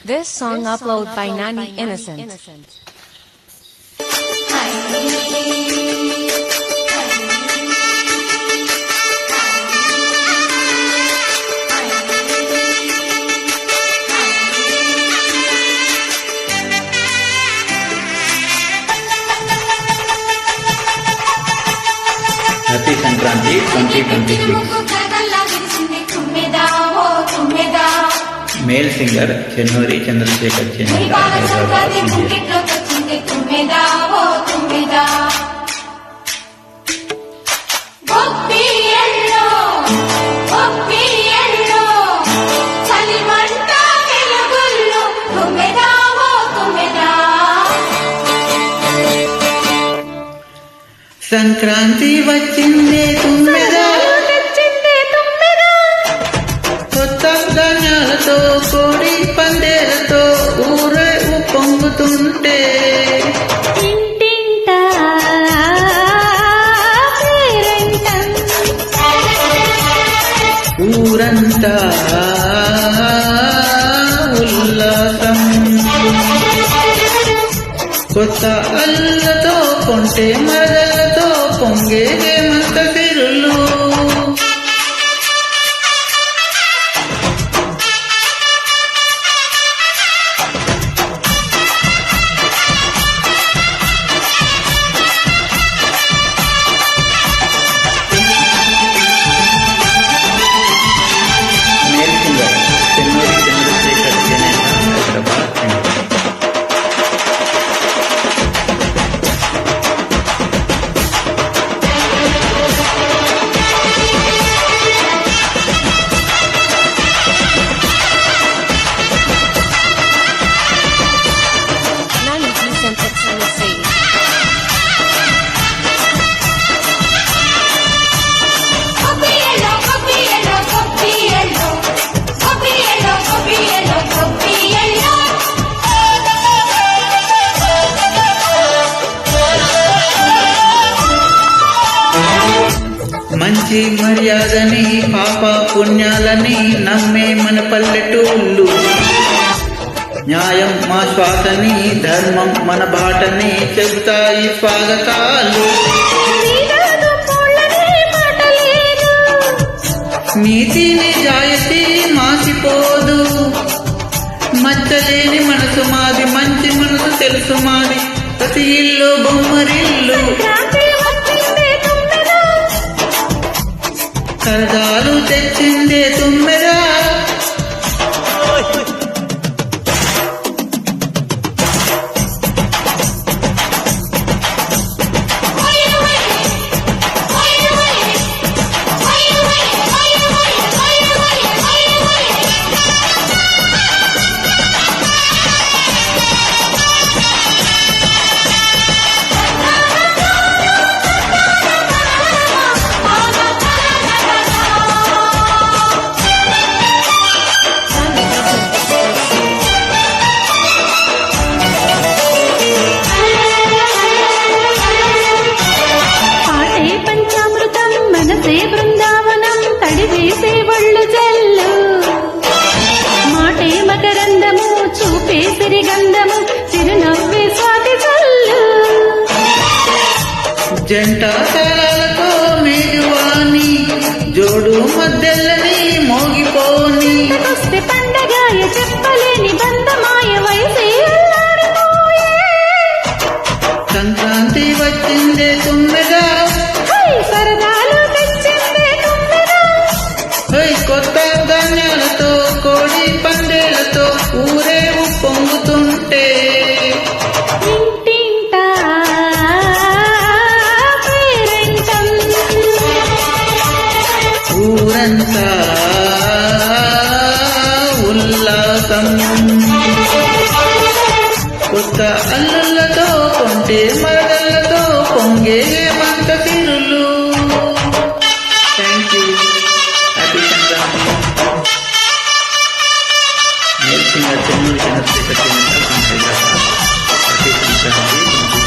This song uploaded by Nani Innocent. Happy Sankranti 2026. Male singer Chennuri Chandrasekhar Chenna, Hyderabad, India. Sankranti వచ్చిందే తుమ్మెదా, కొత్త ధాన్యాలతో కోడి పందేలతో ఊరే పొంగుతుంటే ఊరంతా ఉల్లాసం. కొత్త అల్లతో కొంటే మరదలతో పొంగేదేమంత తిరులు. మేల్ సింగర్ చెన్నూరి చంద్రశేఖర్ జనేత, Hyderabad, India. Nani Innocent at USA. మంచి మర్యాదని పాప పుణ్యాలని నమ్మే మన పల్లెటూళ్ళు. న్యాయం మా శ్వాసని, ధర్మం మన బాటని చెబుతాయి స్వాగతాలు. నీతి నిజాయితీ మాసిపోదు, మచ్చలేని మనసు మాది, మంచి మనసు తెలుసు మాది, ప్రతి ఇల్లు బొమ్మరిల్లు. సరదాలు తెచ్చిందే తుమ్మెదా, బృందావనం తడివేసే ఒళ్ళు జల్లు, మాటే మకరందము చూపే సిరిగంధము, చిరునవ్వే స్వాతి జల్లు. జంట తాళాలతో మేజువాణి, జోడు మధ్యలని మోగిపోని. వస్తే పండగాయ చెప్పలేని బంధమాయ వయసే అల్లాడిపోయే. సంక్రాంతి వచ్చిందే తుమ్మెదా, సరదాలు తెచ్చిందే తుమ్మెదా, కొత్త ధాన్యాలతో కోడి పందేలతో ఊరే పొంగుతుంటే ఇంటింటా పేరంటం. ఊరంతా ఉల్లాసం. కొత్త అల్లులతో కొంటే మరదలతో పొంగేమంత తిరులు. Thank you. Happy Sankranti. Male singer Chennuri Chandrashekhar జనేత, హైదరాబాద్. హ్యాపీ సంక్రాంతి.